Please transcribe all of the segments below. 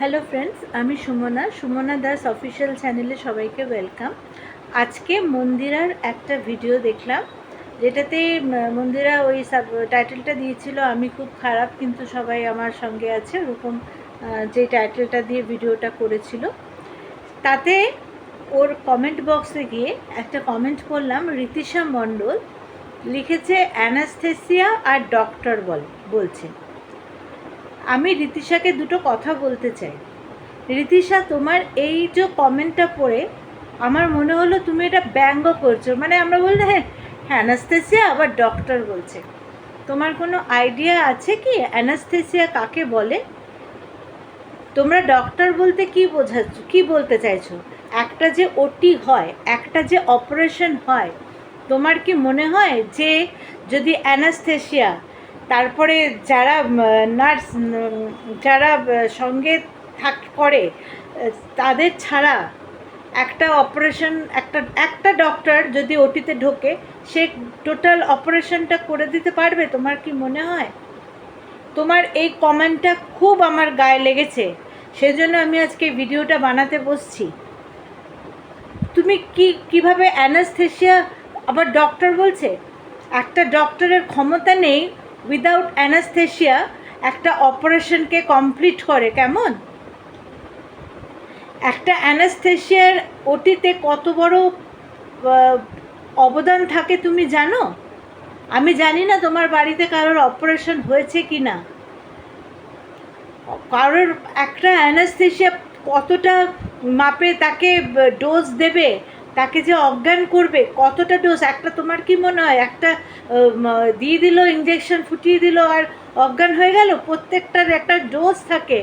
Hello friends, আমি Sumana Das official চ্যানেলে সবাইকে ওয়েলকাম। আজকে মন্দিরার একটা ভিডিও দেখলাম, যেটাতে মন্দিরা ওই টাইটেলটা দিয়েছিল আমি খুব খারাপ কিন্তু সবাই আমার সঙ্গে আছে, ওরকম যে টাইটেলটা দিয়ে ভিডিওটা করেছিল। তাতে ওর কমেন্ট বক্সে গিয়ে একটা কমেন্ট করলাম, ঋতিশা মণ্ডল লিখেছে অ্যানাস্থেসিয়া আর ডক্টর বলছে। আমি ঋতিশাকে দুটো কথা বলতে চাই। ঋতিশা, তোমার এই যে কমেন্টটা পড়ে আমার মনে হলো তুমি এটা ব্যঙ্গ করছো। মানে আমরা বললে হ্যাঁ অ্যানাস্থেসিয়া আবার ডক্টর বলছে। তোমার কোনো আইডিয়া আছে কি অ্যানাস্থেসিয়া কাকে বলে? তোমরা ডক্টর বলতে কি বোঝাচ্ছ, কি বলতে চাইছো? একটা যে ওটি হয়, একটা যে অপারেশন হয়, তোমার কি মনে হয় যে যদি অ্যানাস্থেসিয়া, তারপরে যারা নার্স, যারা সঙ্গে করে তাদের ছাড়া একটা অপারেশন, একটা ডক্টর যদি ওটিতে ঢোকে সে টোটাল অপারেশনটা করে দিতে পারবে? তোমার কি মনে হয়? তোমার এই কমেন্টটা খুব আমার গায়ে লেগেছে, সেজন্য আমি আজকে ভিডিওটা বানাতে বসছি। তুমি কিভাবে অ্যানাস্থেসিয়া আবার ডক্টর বলছে? একটা ডক্টরের ক্ষমতা নেই উইদাউট অ্যানাস্থেসিয়া একটা অপারেশনকে কমপ্লিট করে। কেমন একটা অ্যানাস্থেসিয়ার ওটিতে কত বড় অবদান থাকে তুমি জানো? আমি জানি না তোমার বাড়িতে কারোর অপারেশন হয়েছে কি না। কারোর একটা অ্যানাস্থেসিয়া কতটা মাপে তাকে ডোজ দেবে, তাকে যে অজ্ঞান করবে, কতটা ডোজ একটা তোমার কি মনে হয় একটা দিয়ে দিল, ইঞ্জেকশন ফুটিয়ে দিল আর অজ্ঞান হয়ে গেল? প্রত্যেকটার একটা ডোজ থাকে।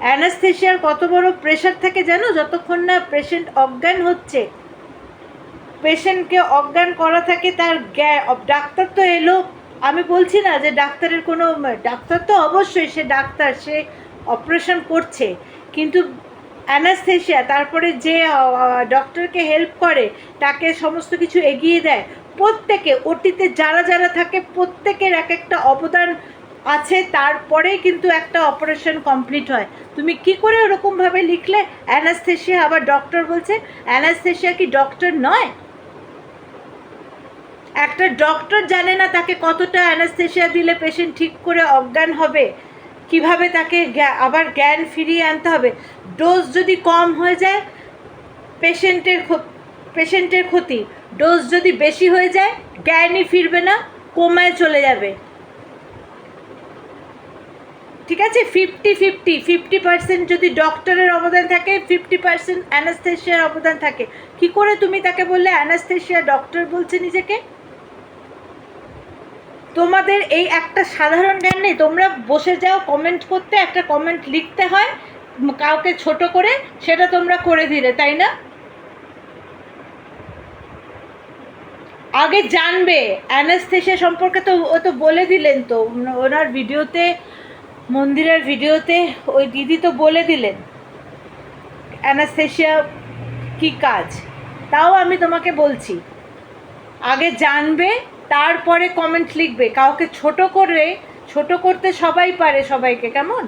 অ্যানাস্থেসিয়ার কত বড় প্রেশার থাকে জানো? যতক্ষণ না পেশেন্ট অজ্ঞান হচ্ছে, পেশেন্টকে অজ্ঞান করা থাকে তার ডাক্তার তো এলো, আমি বলছি না যে ডাক্তারের কোনো, ডাক্তার তো অবশ্যই সে ডাক্তার, সে অপারেশন করছে, কিন্তু অ্যানাস্থেসিয়া তারপরে যে ডক্টরকে হেল্প করে, তাকে সমস্ত কিছু এগিয়ে দেয়, প্রত্যেকে ওটিতে যারা যারা থাকে প্রত্যেকের এক একটা অবদান আছে, তারপরেই কিন্তু একটা অপারেশন কমপ্লিট হয়। তুমি কি করে ওরকমভাবে লিখলে অ্যানাস্থেসিয়া আবার ডক্টর বলছে? অ্যানাস্থেসিয়া কি ডক্টর নয়? একটা ডক্টর জানে না তাকে কতটা অ্যানাস্থেসিয়া দিলে পেশেন্ট ঠিক করে অজ্ঞান হবে, কিভাবে তাকে আবার জ্ঞান ফিরিয়ে আনতে হবে। ডোজ যদি কম হয়ে যায় পেশেন্টের ক্ষতি, ডোজ যদি বেশি হয়ে যায় জ্ঞানই ফিরবে না, কোমায় চলে যাবে। ঠিক আছে, 50-50 যদি ডক্টরের অবদান থাকে, 50% অ্যানাস্থেসিয়ার অবদান থাকে। কি করে তুমি তাকে বললে অ্যানাস্থেসিয়া ডক্টর বলছে নিজেকে? তোমাদের এই একটা সাধারণ জ্ঞান নেই? তোমরা বসে যাও কমেন্ট করতে, একটা কমেন্ট লিখতে হয় কাউকে ছোট করে, সেটা তোমরা করে দিলে, তাই না? আগে জানবে অ্যানাস্থেসিয়া সম্পর্কে, তো ও তো বলে দিলেন, তো ওনার ভিডিওতে, মন্দিরের ভিডিওতে ওই দিদি তো বলে দিলেন অ্যানাস্থেসিয়া কি কাজ। তাও আমি তোমাকে বলছি আগে জানবে, তারপরে কমেন্ট লিখবে। কাউকে ছোট করতে সবাই পারে সবাইকে, কেমন?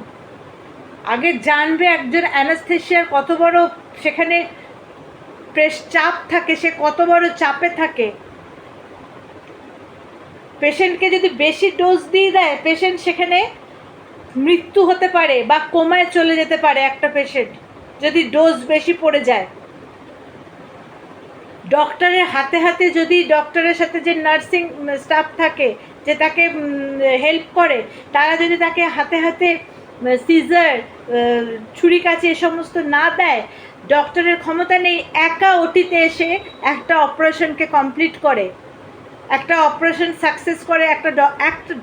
আগে জানবে একজন অ্যানাস্থেসিয়ার কত বড় সেখানে চাপ থাকে, সে কত বড় চাপে থাকে। পেশেন্টকে যদি বেশি ডোজ দিয়ে দেয়, পেশেন্ট সেখানে মৃত্যু হতে পারে বা কোমায় চলে যেতে পারে একটা পেশেন্ট, যদি ডোজ বেশি পড়ে যায়। ডক্টরের হাতে হাতে যদি ডক্টরের সাথে যে নার্সিং স্টাফ থাকে, যে তাকে হেল্প করে, তারা যদি তাকে হাতে হাতে সিজার, ছুরি কাচি এ সমস্ত না দেয়, ডক্টরের ক্ষমতা নেই একা ওটিতে এসে একটা অপারেশনকে কমপ্লিট করে, একটা অপারেশন সাকসেস করে। একটা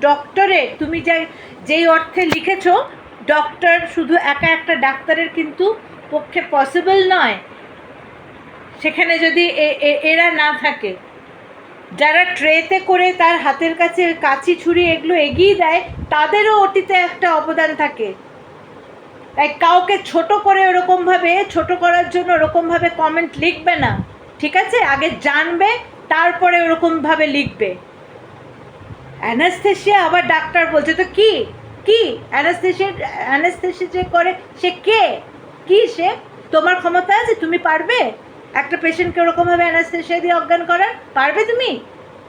ডক্টরের, তুমি যেই অর্থে লিখেছো ডক্টর, শুধু একা একটা ডাক্তারের কিন্তু পক্ষে পসিবল নয় সেখানে যদি এরা না থাকে, যারা ট্রেতে করে তার হাতের কাছে কাঁচি ছুরি এগুলো এগিয়ে দেয়, তাদেরও ওটিতে একটা অবদান থাকে। তাই কাউকে ছোট করে ওরকমভাবে, ছোট করার জন্য ওরকমভাবে কমেন্ট লিখবে না, ঠিক আছে? আগে জানবে তারপরে ওরকমভাবে লিখবে। অ্যানাস্থেসিয়া আবার ডাক্তার বলছে তো কি? কি অ্যানাস্থেসিয়া যে করে সে কে? কি সে? তোমার ক্ষমতা আছে? তুমি পারবে একটা পেশেন্টকে ওরকমভাবে অ্যানাস্থেসিয়া দিয়ে অজ্ঞান করার? পারবে তুমি?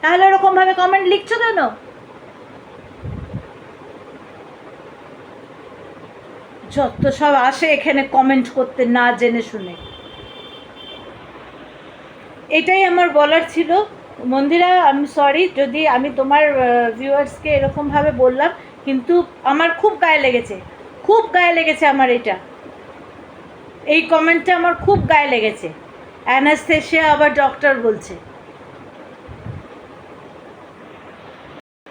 তাহলে ওরকমভাবে কমেন্ট লিখছো কেন? যত সব আসে এখানে কমেন্ট করতে না জেনে শুনে। এটাই আমার বলার ছিল। মন্দিরা, আমি সরি যদি আমি তোমার ভিউয়ার্সকে এরকমভাবে বললাম, কিন্তু আমার খুব গায়ে লেগেছে, খুব গায়ে লেগেছে আমার এটা, এই কমেন্টটা আমার খুব গায়ে লেগেছে। অ্যানাস্থেসিয়া আবার ডক্টর বলছে।